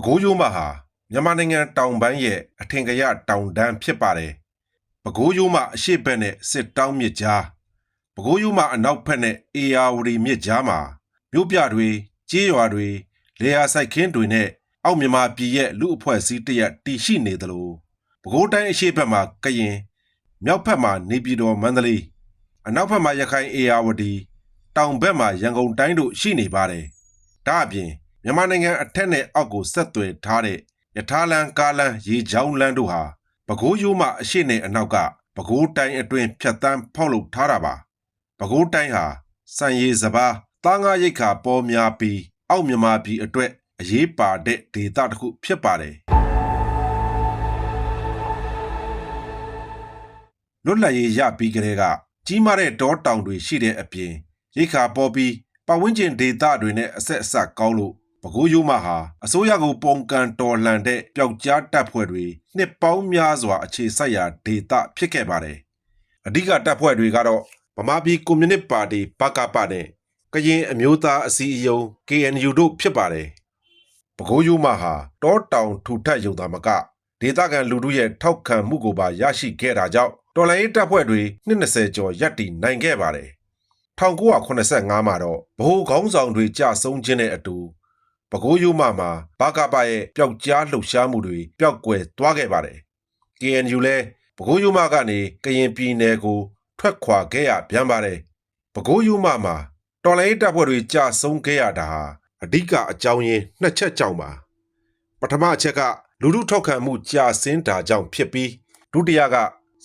ကိုးရိုးမဟာမြန်မာနိုင်ငံတောင်ပိုင်းရဲ့အထင်ကရတောင်တန်းဖြစ်ပါတယ်။ပဲခူးရိုးမအရှေ့ဘက်နဲ့စစ်တောင်းမြစ်ကြားပဲခူးရိုးမအနောက်ဘက်နဲ့အေယာဝတီမြစ်ကြားမှာမြို့ပြတွေကြေးရွာတွေလေယာစိုက်ခင်းတွေနဲ့အောက်မြန်မာပြည်ရဲ့လူအဖွဲ့အစည်းတရက်တည်ရှိနေသလိုပဲခူးတိုင်းအရှေ့ဘက်မှာကရင်မြောက်ဘက်မှာနေပြည်တော်မန္တလေးအနောက်ဘက်မှာရခိုင်အေယာဝတီတောင်ဘက်မှာရန်ကုန်တိုင်းတို့ရှိနေပါတယ်။ဒါအပြင်မြန်မာနိုင်ငံအထက်နဲ့အောက်ကိုဆက်သွယ်ထားတဲ့ရထားလမ်းကားလမ်းရေချောင်းလမ်းတို့ဟာပဲခူးရိုးမအရှိနဲ့အနောက်ကပဲခူးတိုင်းအတွင်းဖြတ်တန်းဖောက်လုပ်ထားတာပါပဲခူးတိုင်းဟာစံရည်စပါးသားငါရိတ်ခါပေါ်များပြီးအောက်မြန်မာပြည်အတွက်အရေးပါတဲ့ဒေသတစ်ခုဖြစ်ပါတယ်လွတ်လပ်ရေးရပြီးကတည်းကကြီးမားတဲ့တောတောင်တွေရှိတဲ့အပြင်ရိတ်ခါပေါ်ပြီးပတ်ဝန်းကျင်ဒေသတွေနဲ့အဆက်အစပ်ကောင်းလို့ပဲခူးရိုးမဟာအစိုးရကိုပုံကန်တော်လှန်တဲ့ပျောက်ကြားတပ်ဖွဲ့တွေနှစ်ပေါင်းများစွာအခြေစိုက်ရာဒေသဖြစ်ခဲ့ပါတယ်။အဓိကတပ်ဖွဲ့တွေကတော့ဗမာပြည်ကွန်မြူနစ်ပါတီဘကပနဲ့ကရင်အမျိုးသားအစည်းအရုံး KNU တို့ဖြစ်ပါတယ်။ပဲခူးရိုးမဟာတောတောင်ထူထပ်ရုံသာမကဒေသခံလူထုရဲ့ထောက်ခံမှုကိုပါရရှိခဲ့တာကြောင့်တော်လှန်ရေးတပ်ဖွဲ့တွေနှစ်20ကျော်ရပ်တည်နိုင်ခဲ့ပါတယ်။1985မှာတော့ဗဟိုခေါင်းဆောင်တွေကြဆုံးခြင်းနဲ့အတူပဲခူးရိုးမမှာဘကပရဲ့ပျောက်ကြားလှုပ်ရှားမှုတွေပျောက်ကွယ်သွားခဲ့ပါတယ်။ KNU လည်းပဲခူးရိုးမကနေကရင်ပြည်နယ်ကိုထွက်ခွာခဲ့ရပြန်ပါတယ်။ပဲခူးရိုးမမှာတော်လှန်ရေးတပ်ဖွဲ့တွေကြဆုံးခဲ့ရတာဟာအဓိကအကြောင်းရင်းနှစ်ချက်ကြောင့်ပါ။ပထမအချက်ကလူထုထောက်ခံမှုကြာဆင်းတာကြောင့်ဖြစ်ပြီးဒုတိယက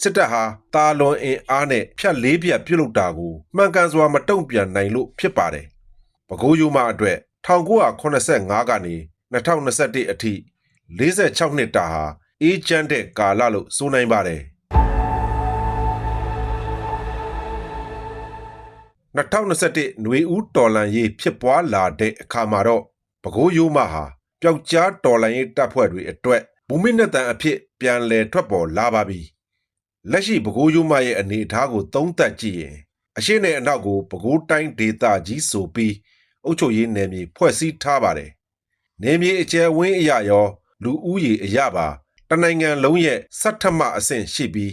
စစ်တပ်ဟာတာလွန်အင်အားနဲ့ဖြတ်လေးပြတ်ပြုတ်လုတာကိုမှန်ကန်စွာမတုံ့ပြန်နိုင်လို့ဖြစ်ပါတယ်။ပဲခူးရိုးမအတွက်1985ကနေ2021အထိ46နှစ်တာဟာအေးချမ်းတဲ့ကာလလို့ဆိုနိုင်ပါတယ်2021ຫນွေဦးတော်လှန်ရေးဖြစ်ပွားလာတဲ့အခါမှာတော့ပဲခူးရိုးမဟာပျောက်ကြားတော်လှန်ရေးတပ်ဖွဲ့တွေအတွက်ဘူမိနက်တန်အဖြစ်ပြန်လည်ထွက်ပေါ်လာပါပြီလက်ရှိပဲခူးရိုးမရဲ့အနေအထားကိုသုံးသပ်ကြည့်ရင်အရှိနဲ့အနောက်ကိုပဲခူးတိုင်းဒေသကြီးဆိုပြီးအုပ်ချုပ်ရေးနယ်မြေဖွဲ့စည်းထားပါတယ်။နယ်မြေအကျယ်ဝန်းအရရောလူဦးရေအရပါတနိုင်ငံလုံးရဲ့စက်ထမအဆင့်ရှိပြီး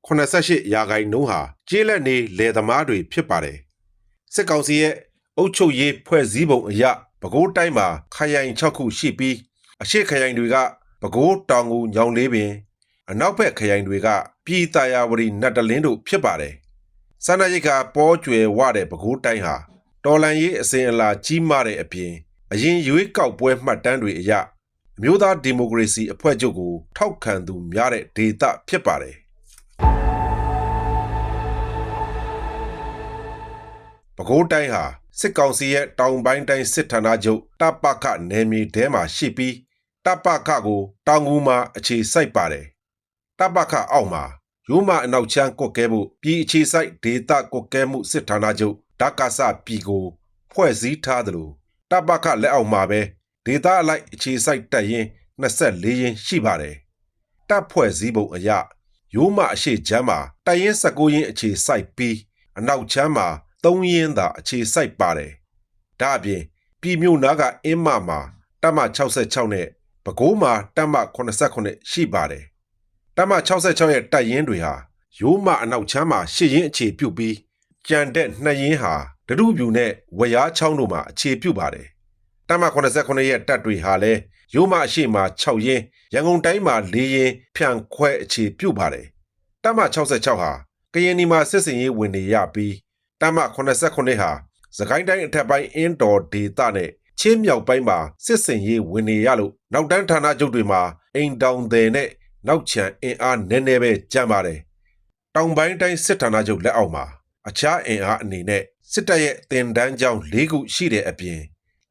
88%ဟာကျေးလက်နေလယ်သမားတွေဖြစ်ပါတယ်။စစ်ကောင်စီရဲ့အုပ်ချုပ်ရေးဖွဲ့စည်းပုံအရပဲခူးတိုင်းမှာခရိုင်6ခုရှိပြီးအရှိခရိုင်တွေကပဲခူးတောင်ငူညောင်လေးပင်အနောက်ဘက်ခရိုင်တွေကပြည်သာယာဝတီနတ်တလင်းတို့ဖြစ်ပါတယ်။စန္ဒရိတ်ကပေါ်ကျွယ်ဝတဲ့ပဲခူးတိုင်းဟာတော်လန်ရေးအစဉ်အလာကြီးမားတဲ့အပြင်အရင်ရွေးကောက်ပွဲမှတ်တမ်းတွေအရအမျိုးသားဒီမိုကရေစီအဖွဲ့ချုပ်ကိုထောက်ခံသူများတဲ့ဒေသဖြစ်ပါတယ်။ပဲခူးတိုင်းဟာစစ်ကောင်စီရဲ့တောင်ပိုင်းတိုင်းစစ်ဌာနချုပ်တပခနယ်မြေထဲမှာရှိပြီးတပခကိုတောင်ငူမှာအခြေစိုက်ပါတယ်။တပခအောက်မှာရိုးမအနောက်ချမ်းကွက်ကဲဖို့ပြည်အခြေစိုက်ဒေသကွက်ကဲမှုစစ်ဌာနချုပ်ဓကစပြည်ကိုဖွဲ့စည်းထားသလိုတပခလက်အောက်မှာပဲဒေသအလိုက်အခြေစိုက်တပ်ရင်း24ရင်းရှိပါတယ်။တပ်ဖွဲ့စည်းပုံအရရိုးမအရှိချမ်းမှာတပ်ရင်း19ရင်းအခြေစိုက်ပြီးအနောက်ချမ်းမှာ3ရင်းသာအခြေစိုက်ပါတယ်။ဒါအပြင်ပြည်မြို့နာကအင်းမမှာတပ်မ66နဲ့ပဲခူးမှာတပ်မ89ရှိပါတယ်။တပ်မ66ရဲ့တပ်ရင်းတွေဟာရိုးမအနောက်ချမ်းမှာ8ရင်းအခြေပြုပြီးကြံတဲ့2ရင်းဟာဒရုပြူနဲ့ဝရားချောင်းတို့မှာအခြေပြုပါတယ်။တပ်မ89ရဲ့တပ်တွေဟာလည်းရိုးမအရှိမှာ6ရင်းရန်ကုန်တိုင်းမှာ4ရင်းဖြန့်ခွဲအခြေပြုပါတယ်။တပ်မ66ဟာကရင်နီမှာစစ်စင်ရေးဝင်နေရပြီးတပ်မ89ဟာစကိုင်းတိုင်းအထက်ပိုင်းအင်းတော်ဒေသနဲ့ချင်းမြောက်ပိုင်းမှာစစ်စင်ရေးဝင်နေရလို့နောက်တန်းဌာနချုပ်တွေမှာအိမ်တောင်တယ်နဲ့နောက်ချံအင်အားနည်းနည်းပဲကျန်ပါတယ်။တောင်ပိုင်းတိုင်းစစ်ဌာနချုပ်လက်အောက်မှာအခြားအင်အားအနေနဲ့စစ်တပ်ရဲ့တင်တန်းကျောင်း၄ခုရှိတဲ့အပြင်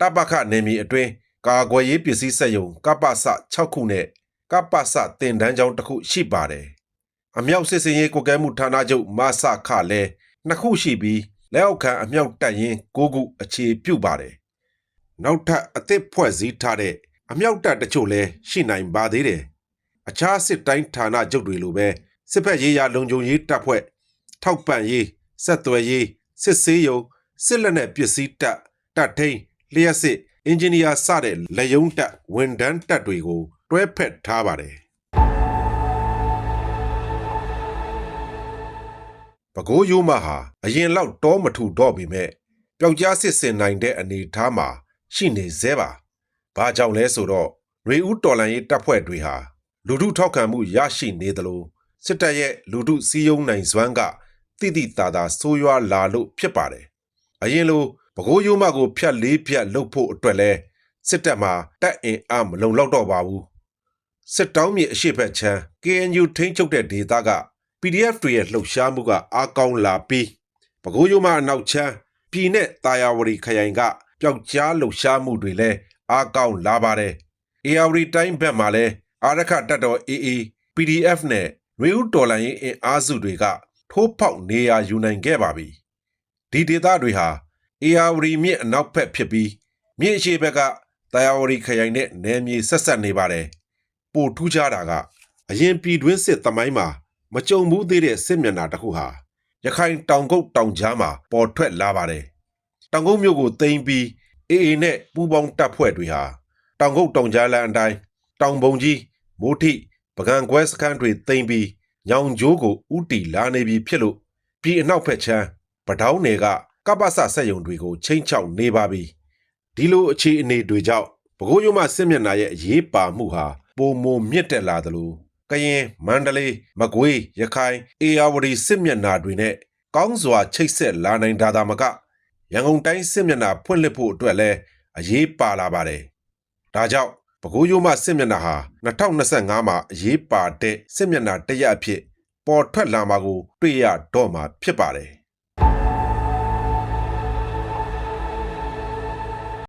တပခနယ်မြေအတွင်းကာကွယ်ရေးပစ္စည်းစက်ရုံကပ္ပစ6ခုနဲ့ကပ္ပစတင်တန်းကျောင်းတစ်ခုရှိပါတယ်။အမြောက်စစ်စင်ရေးကွက်ကဲမှုဌာနချုပ်မဆခလည်း2ခုရှိပြီးလက်အောက်ခံအမြောက်တပ်ရင်း9ခုအခြေပြုပါတယ်။နောက်ထပ်အသစ်ဖွဲ့စည်းထားတဲ့အမြောက်တပ်တချို့လည်းရှိနိုင်ပါသေးတယ်။အခြားစစ်တိုင်းဌာနချုပ်တွေလိုပဲစစ်ဖက်ရေးရာလုံခြုံရေးတပ်ဖွဲ့ထောက်ပံ့ရေးဆက်သွယ်ရေးစစ်ဆေးရုံစစ်လက်နက်ပစ္စည်းတပ်ထိန်လျှက်စစ် အင်ဂျင်နီယာစတဲ့လက်ယုံတပ်ဝန်ထမ်းတပ်တွေကိုတွဲဖက်ထားပါတယ်ပဲခူးရိုးမဟာအရင်လောက်တောမထူတော့ပေမဲ့ပျောက်ကြားစစ်ဆင်နိုင်တဲ့အနေအထားမှာရှိနေသေးပါ။ဘာကြောင့်လဲဆိုတော့ຫນွေဦးတော်လှန်ရေးတပ်ဖွဲ့တွေဟာလူထုထောက်ခံမှုရရှိနေသလိုစစ်တပ်ရဲ့လူထုစည်းရုံးနိုင်စွမ်းကတိတိတသာဆိုးရွားလာလို့ဖြစ်ပါတယ်။အရင်လိုပဲခူးရိုးမကိုဖြတ်လေးဖြတ်လုပ်ဖို့အတွက်လဲစစ်တပ်မှာတပ်အင်အားမလုံလောက်တော့ပါဘူး။စစ်တောင်းမြေအရှိတ်ဖက်ချမ်း KNU ထိန်းချုပ်တဲ့ဒေသကPDF တွေရဲ့လှုပ်ရှားမှုကအားကောင်းလာပြီးပဲခူးရိုးမအနောက်ချမ်းပြည်နဲ့တာယာဝတီခရိုင်ကပျောက်ကြားလှုပ်ရှားမှုတွေလည်းအားကောင်းလာပါတယ်။ AR တိုင်းဘက်မှာလည်းအာရခတပ်တော် AA PDF နဲ့ຫນွေဦးတော်လှန်ရေးအင်အားစုတွေကထိုးဖောက်နေရာယူနိုင်ခဲ့ပါပြီ။ဒီဒေသတွေဟာ AR မြစ်အနောက်ဘက်ဖြစ်ပြီးမြစ်အရှေ့ဘက်ကတာယာဝတီခရိုင်နဲ့နယ်မြေဆက်ဆက်နေပါတယ်။ပိုထူးခြားတာကအရင်ပြည်တွင်းစစ်သမိုင်းမှာမကြုံဘူးသေးတဲ့စစ်မျက်နှာတစ်ခုဟာရခိုင်တောင်ကုတ်တောင်ကြားမှာပေါ်ထွက်လာပါတယ်။တောင်ကုတ်မြို့ကိုသိမ်းပြီး AA နဲ့ပူးပေါင်းတပ်ဖွဲ့တွေဟာတောင်ကုတ်တောင်ကြားလမ်းအတိုင်းတောင်ပုံကြီးမိုးထိပကံကွဲစခန်းတွေသိမ်းပြီးညောင်ကျိုးကိုဥတီလာနေပြီဖြစ်လို့ပြည်အနောက်ဘက်ချမ်းပတောင်းနယ်ကကပ္ပစဆက်ယုံတွေကိုချိန်ချောက်နေပါပြီ။ဒီလိုအခြေအနေတွေကြောင့်ပဲခူးရိုးမစစ်မျက်နှာရဲ့အရေးပါမှုဟာပိုမိုမြင့်တက်လာသလိုကရင်မန္တလေးမကွေးရခိုင်အေရဝတီစစ်မျက်နှာတွေနဲ့ကောင်းစွာချိတ်ဆက်လာနိုင်တာသာမကရန်ကုန်တိုင်းစစ်မျက်နှာဖွင့်လှစ်ဖို့အတွက်လည်းအရေးပါလာပါတယ်။ဒါကြောင့်ပဲခူးရိုးမစစ်မျက်နှာဟာ2025မှာအရေးပါတဲ့စစ်မျက်နှာတစ်ရပ်အဖြစ်ပေါ်ထွက်လာမှာကိုတွေ့ရတော့မှာဖြစ်ပါတယ်။